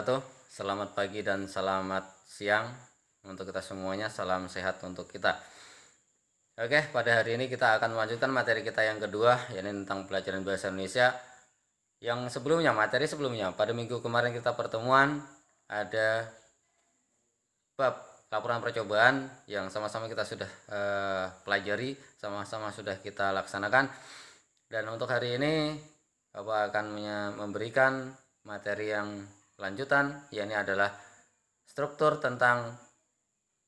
wabarakatuh. Selamat pagi dan selamat siang untuk kita semuanya. Salam sehat untuk kita. Oke, pada hari ini kita akan melanjutkan materi kita yang kedua, yaitu tentang pelajaran bahasa Indonesia. Yang sebelumnya, materi sebelumnya, pada minggu kemarin kita pertemuan ada bab laporan percobaan yang sama-sama kita sudah pelajari, sama-sama sudah kita laksanakan. Dan untuk hari ini Bapak akan memberikan materi yang lanjutan, yakni adalah struktur tentang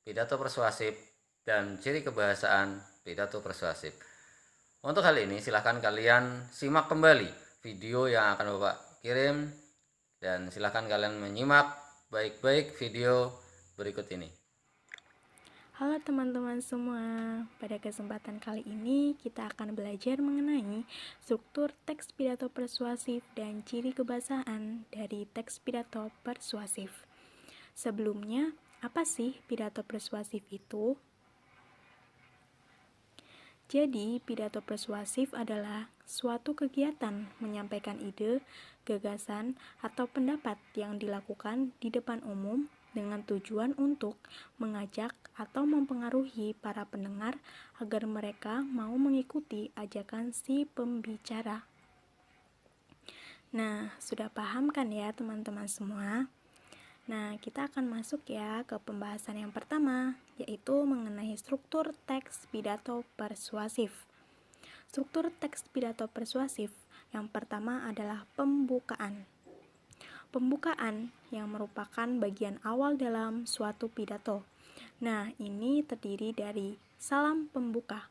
pidato persuasif dan ciri kebahasaan pidato persuasif. Untuk hal ini silahkan kalian simak kembali video yang akan Bapak kirim dan silahkan kalian menyimak baik-baik video berikut ini. Halo teman-teman semua, pada kesempatan kali ini kita akan belajar mengenai struktur teks pidato persuasif dan ciri kebahasaan dari teks pidato persuasif. Sebelumnya, apa sih pidato persuasif itu? Jadi, pidato persuasif adalah suatu kegiatan menyampaikan ide, gagasan, atau pendapat yang dilakukan di depan umum dengan tujuan untuk mengajak atau mempengaruhi para pendengar agar mereka mau mengikuti ajakan si pembicara. Nah, sudah paham kan ya teman-teman semua? Nah, kita akan masuk ya ke pembahasan yang pertama, yaitu mengenai struktur teks pidato persuasif. Struktur teks pidato persuasif yang pertama adalah pembukaan. Pembukaan yang merupakan bagian awal dalam suatu pidato. Nah, ini terdiri dari salam pembuka.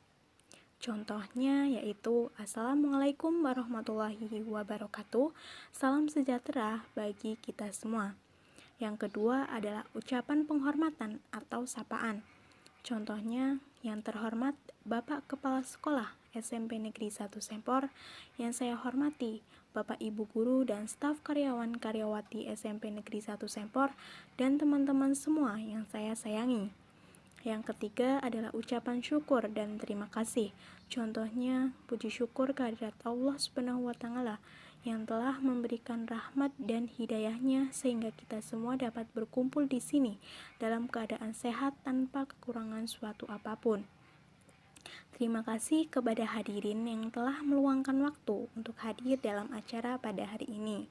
Contohnya yaitu Assalamualaikum warahmatullahi wabarakatuh. Salam sejahtera bagi kita semua. Yang kedua adalah ucapan penghormatan atau sapaan. Contohnya, yang terhormat Bapak Kepala Sekolah SMP Negeri 1 Sempor, yang saya hormati Bapak Ibu Guru dan staf karyawan-karyawati SMP Negeri 1 Sempor, dan teman-teman semua yang saya sayangi. Yang ketiga adalah ucapan syukur dan terima kasih. Contohnya, puji syukur kehadirat Allah Subhanahu wa Ta'ala yang telah memberikan rahmat dan hidayahnya sehingga kita semua dapat berkumpul di sini dalam keadaan sehat tanpa kekurangan suatu apapun. Terima kasih kepada hadirin yang telah meluangkan waktu untuk hadir dalam acara pada hari ini.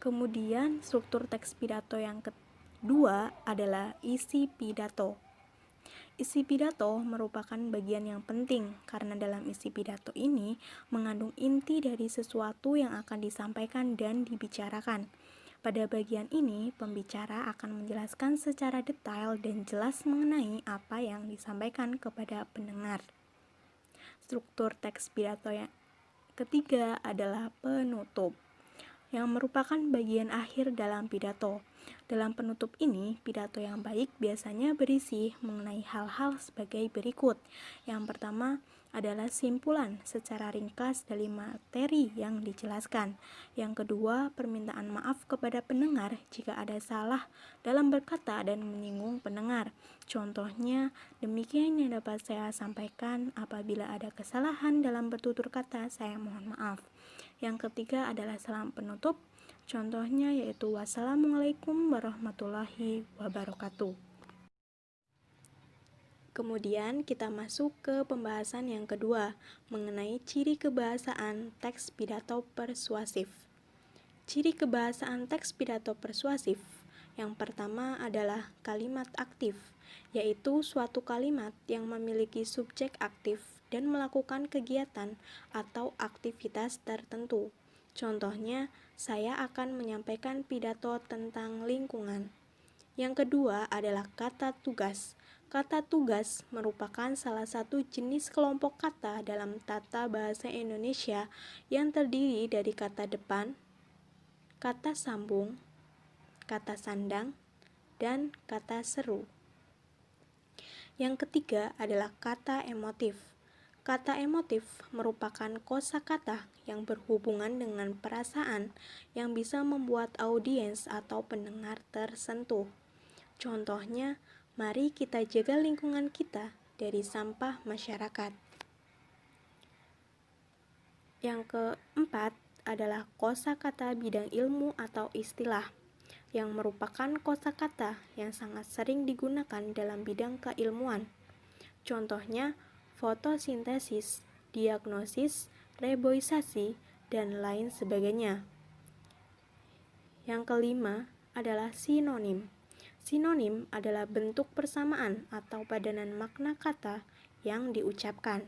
Kemudian struktur teks pidato yang kedua adalah isi pidato. Isi pidato merupakan bagian yang penting karena dalam isi pidato ini mengandung inti dari sesuatu yang akan disampaikan dan dibicarakan. Pada bagian ini, pembicara akan menjelaskan secara detail dan jelas mengenai apa yang disampaikan kepada pendengar. Struktur teks pidato yang ketiga adalah penutup, yang merupakan bagian akhir dalam pidato. Dalam penutup ini, pidato yang baik biasanya berisi mengenai hal-hal sebagai berikut. Yang pertama adalah simpulan secara ringkas dari materi yang dijelaskan. Yang kedua, permintaan maaf kepada pendengar jika ada salah dalam berkata dan menyinggung pendengar. Contohnya, demikian yang dapat saya sampaikan, apabila ada kesalahan dalam bertutur kata, saya mohon maaf. Yang ketiga adalah salam penutup. Contohnya yaitu wassalamualaikum warahmatullahi wabarakatuh. Kemudian kita masuk ke pembahasan yang kedua mengenai ciri kebahasaan teks pidato persuasif. Ciri kebahasaan teks pidato persuasif yang pertama adalah kalimat aktif, yaitu suatu kalimat yang memiliki subjek aktif dan melakukan kegiatan atau aktivitas tertentu. Contohnya, saya akan menyampaikan pidato tentang lingkungan. Yang kedua adalah kata tugas. Kata tugas merupakan salah satu jenis kelompok kata dalam tata bahasa Indonesia yang terdiri dari kata depan, kata sambung, kata sandang, dan kata seru. Yang ketiga adalah kata emotif. Kata emotif merupakan kosakata yang berhubungan dengan perasaan yang bisa membuat audiens atau pendengar tersentuh. Contohnya, mari kita jaga lingkungan kita dari sampah masyarakat. Yang keempat adalah kosakata bidang ilmu atau istilah. yang merupakan kosakata yang sangat sering digunakan dalam bidang keilmuan. Contohnya fotosintesis, diagnosis, reboisasi, dan lain sebagainya. Yang kelima adalah sinonim. Sinonim adalah bentuk persamaan atau padanan makna kata yang diucapkan.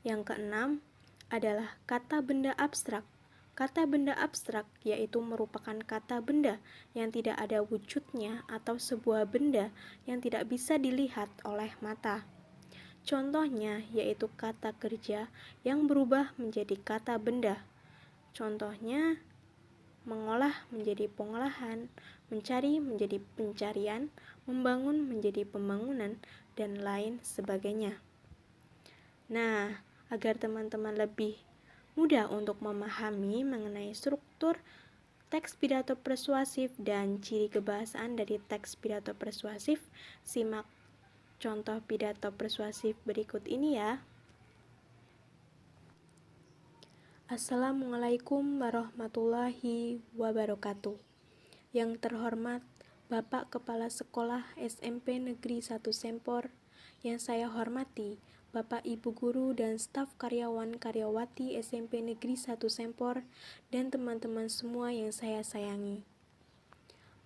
Yang keenam adalah kata benda abstrak. Kata benda abstrak yaitu merupakan kata benda yang tidak ada wujudnya atau sebuah benda yang tidak bisa dilihat oleh mata. Contohnya yaitu kata kerja yang berubah menjadi kata benda. Contohnya mengolah menjadi pengolahan, mencari menjadi pencarian, membangun menjadi pembangunan, dan lain sebagainya. Nah, agar teman-teman lebih mudah untuk memahami mengenai struktur teks pidato persuasif dan ciri kebahasaan dari teks pidato persuasif, simak contoh pidato persuasif berikut ini ya. Assalamualaikum warahmatullahi wabarakatuh. Yang terhormat Bapak Kepala Sekolah SMP Negeri 1 Sempor, yang saya hormati Bapak Ibu Guru dan staf karyawan-karyawati SMP Negeri 1 Sempor, dan teman-teman semua yang saya sayangi.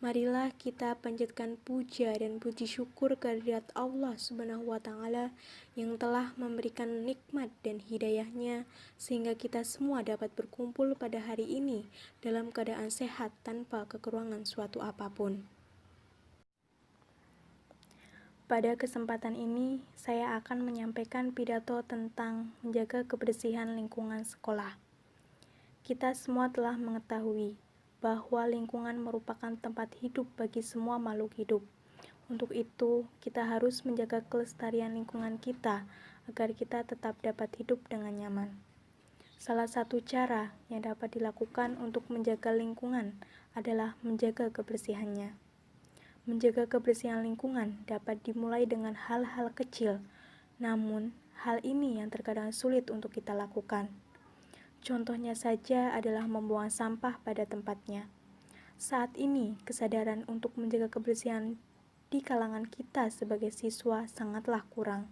Marilah kita panjatkan puja dan puji syukur kehadirat Allah Subhanahu wa Ta'ala yang telah memberikan nikmat dan hidayahnya sehingga kita semua dapat berkumpul pada hari ini dalam keadaan sehat tanpa kekurangan suatu apapun. Pada kesempatan ini, saya akan menyampaikan pidato tentang menjaga kebersihan lingkungan sekolah. Kita semua telah mengetahui bahwa lingkungan merupakan tempat hidup bagi semua makhluk hidup. Untuk itu, kita harus menjaga kelestarian lingkungan kita agar kita tetap dapat hidup dengan nyaman. Salah satu cara yang dapat dilakukan untuk menjaga lingkungan adalah menjaga kebersihannya. Menjaga kebersihan lingkungan dapat dimulai dengan hal-hal kecil, namun hal ini yang terkadang sulit untuk kita lakukan. Contohnya saja adalah membuang sampah pada tempatnya. Saat ini, kesadaran untuk menjaga kebersihan di kalangan kita sebagai siswa sangatlah kurang.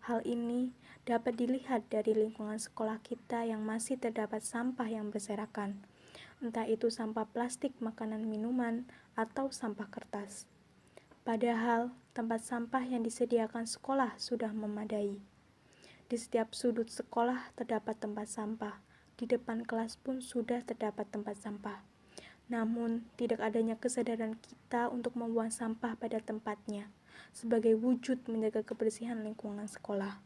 Hal ini dapat dilihat dari lingkungan sekolah kita yang masih terdapat sampah yang berserakan, entah itu sampah plastik, makanan, minuman, atau sampah kertas. Padahal, tempat sampah yang disediakan sekolah sudah memadai. Di setiap sudut sekolah terdapat tempat sampah. Di depan kelas pun sudah terdapat tempat sampah. Namun, tidak adanya kesadaran kita untuk membuang sampah pada tempatnya, sebagai wujud menjaga kebersihan lingkungan sekolah.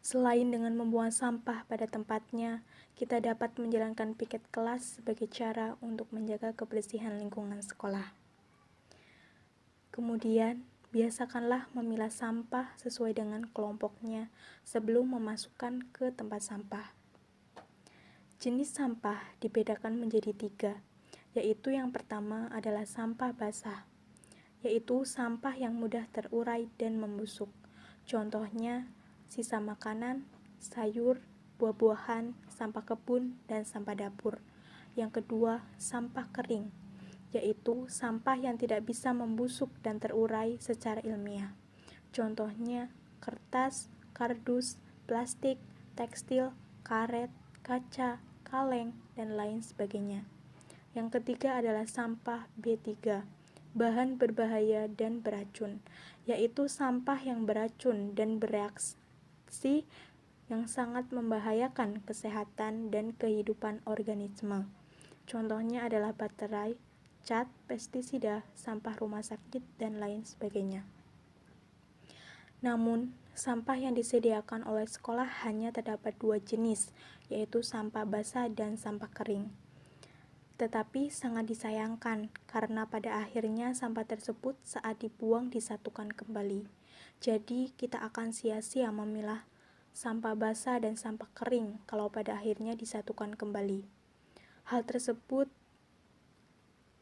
Selain dengan membuang sampah pada tempatnya, kita dapat menjalankan piket kelas sebagai cara untuk menjaga kebersihan lingkungan sekolah. Kemudian, biasakanlah memilah sampah sesuai dengan kelompoknya sebelum memasukkan ke tempat sampah. Jenis sampah dibedakan menjadi 3, yaitu yang pertama adalah sampah basah, yaitu sampah yang mudah terurai dan membusuk. Contohnya, sisa makanan, sayur, buah-buahan, sampah kebun, dan sampah dapur. Yang kedua, sampah kering, yaitu sampah yang tidak bisa membusuk dan terurai secara ilmiah. Contohnya, kertas, kardus, plastik, tekstil, karet, kaca, kaleng, dan lain sebagainya. Yang ketiga adalah sampah B3, bahan berbahaya dan beracun, yaitu sampah yang beracun dan bereaksi yang sangat membahayakan kesehatan dan kehidupan organisme. Contohnya adalah baterai, cat, pestisida, sampah rumah sakit, dan lain sebagainya. Namun, sampah yang disediakan oleh sekolah hanya terdapat 2 jenis, yaitu sampah basah dan sampah kering. Tetapi sangat disayangkan karena pada akhirnya sampah tersebut saat dibuang disatukan kembali. Jadi, kita akan sia-sia memilah sampah basah dan sampah kering kalau pada akhirnya disatukan kembali. Hal tersebut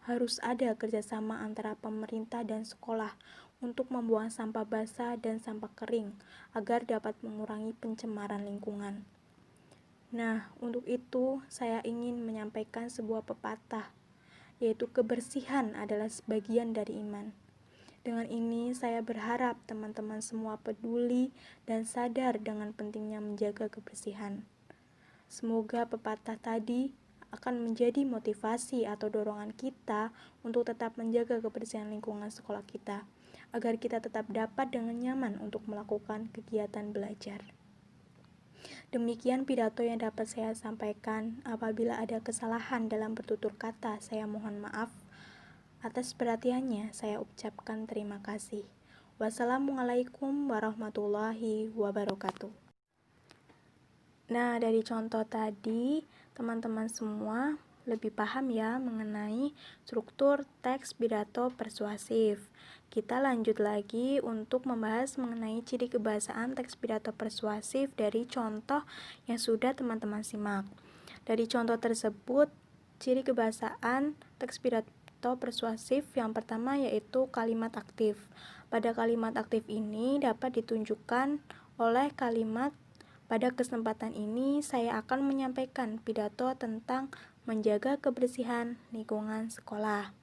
harus ada kerjasama antara pemerintah dan sekolah untuk membuang sampah basah dan sampah kering agar dapat mengurangi pencemaran lingkungan. Nah, untuk itu saya ingin menyampaikan sebuah pepatah, yaitu kebersihan adalah sebagian dari iman. Dengan ini saya berharap teman-teman semua peduli dan sadar dengan pentingnya menjaga kebersihan. Semoga pepatah tadi akan menjadi motivasi atau dorongan kita untuk tetap menjaga kebersihan lingkungan sekolah kita, agar kita tetap dapat dengan nyaman untuk melakukan kegiatan belajar. Demikian pidato yang dapat saya sampaikan. Apabila ada kesalahan dalam bertutur kata, saya mohon maaf. Atas perhatiannya, saya ucapkan terima kasih. Wassalamualaikum warahmatullahi wabarakatuh. Nah, dari contoh tadi, teman-teman semua lebih paham ya mengenai struktur teks pidato persuasif. Kita lanjut lagi untuk membahas mengenai ciri kebahasaan teks pidato persuasif dari contoh yang sudah teman-teman simak. Dari contoh tersebut, ciri kebahasaan teks pidato persuasif yang pertama yaitu kalimat aktif. Pada kalimat aktif ini dapat ditunjukkan oleh kalimat pada kesempatan ini, saya akan menyampaikan pidato tentang menjaga kebersihan lingkungan sekolah.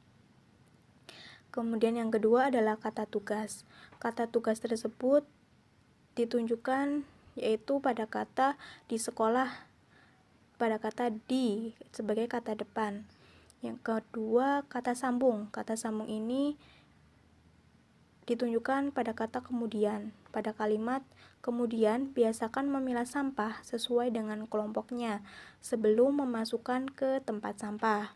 Kemudian yang kedua adalah kata tugas. Kata tugas tersebut ditunjukkan yaitu pada kata di sekolah, pada kata di sebagai kata depan. Yang kedua, kata sambung. Kata sambung ini ditunjukkan pada kata kemudian. Pada kalimat kemudian, biasakan memilah sampah sesuai dengan kelompoknya sebelum memasukkan ke tempat sampah.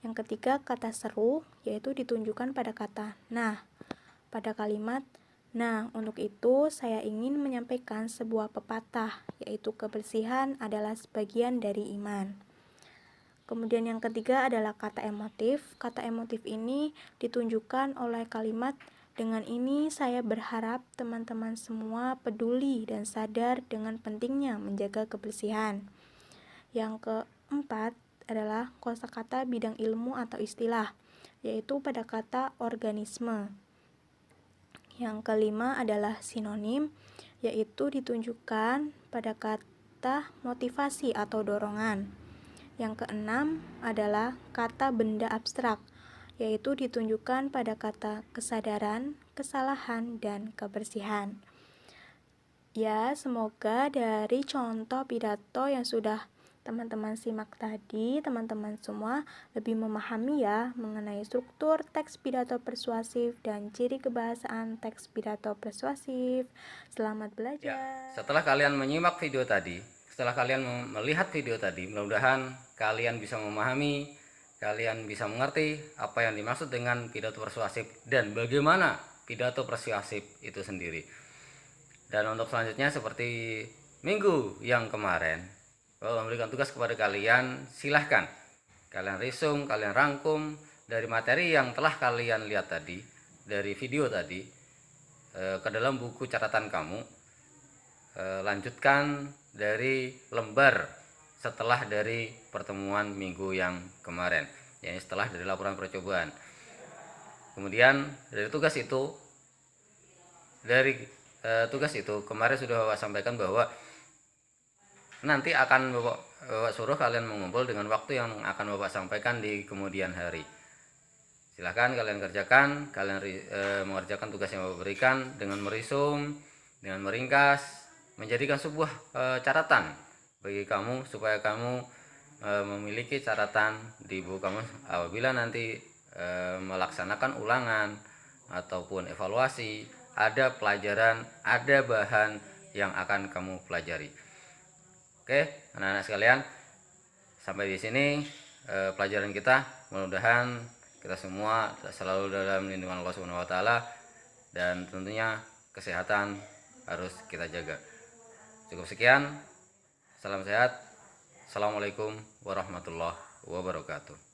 Yang ketiga, kata seru, yaitu ditunjukkan pada kata nah. Pada kalimat nah, untuk itu saya ingin menyampaikan sebuah pepatah, yaitu kebersihan adalah sebagian dari iman. Kemudian yang ketiga adalah kata emotif. Kata emotif ini ditunjukkan oleh kalimat dengan ini saya berharap teman-teman semua peduli dan sadar dengan pentingnya menjaga kebersihan. Yang keempat adalah kosakata bidang ilmu atau istilah, yaitu pada kata organisme. Yang kelima adalah sinonim, yaitu ditunjukkan pada kata motivasi atau dorongan. Yang keenam adalah kata benda abstrak, yaitu ditunjukkan pada kata kesadaran, kesalahan, dan kebersihan. Ya, semoga dari contoh pidato yang sudah teman-teman simak tadi, teman-teman semua lebih memahami ya mengenai struktur teks pidato persuasif dan ciri kebahasaan teks pidato persuasif. Selamat belajar. Ya, setelah kalian menyimak video tadi, setelah kalian melihat video tadi, mudah-mudahan kalian bisa memahami, kalian bisa mengerti apa yang dimaksud dengan pidato persuasif dan bagaimana pidato persuasif itu sendiri. Dan untuk selanjutnya seperti minggu yang kemarin, Bapak memberikan tugas kepada kalian, silahkan kalian risum, kalian rangkum dari materi yang telah kalian lihat tadi, dari video tadi, ke dalam buku catatan kamu. Lanjutkan dari lembar setelah dari pertemuan minggu yang kemarin, yakni setelah dari laporan percobaan. Kemudian dari tugas itu kemarin sudah Bapak sampaikan bahwa nanti akan Bapak suruh kalian mengumpul dengan waktu yang akan Bapak sampaikan di kemudian hari. Silahkan kalian kerjakan, kalian mengerjakan tugas yang Bapak berikan dengan merisum, dengan meringkas, menjadikan sebuah catatan bagi kamu supaya kamu memiliki catatan di buku kamu apabila nanti melaksanakan ulangan ataupun evaluasi, ada pelajaran, ada bahan yang akan kamu pelajari. Oke, anak-anak sekalian, sampai di sini pelajaran kita. Mudah-mudahan kita semua selalu dalam lindungan Allah Subhanahu wa taala dan tentunya kesehatan harus kita jaga. Cukup sekian. Salam sehat. Assalamualaikum warahmatullahi wabarakatuh.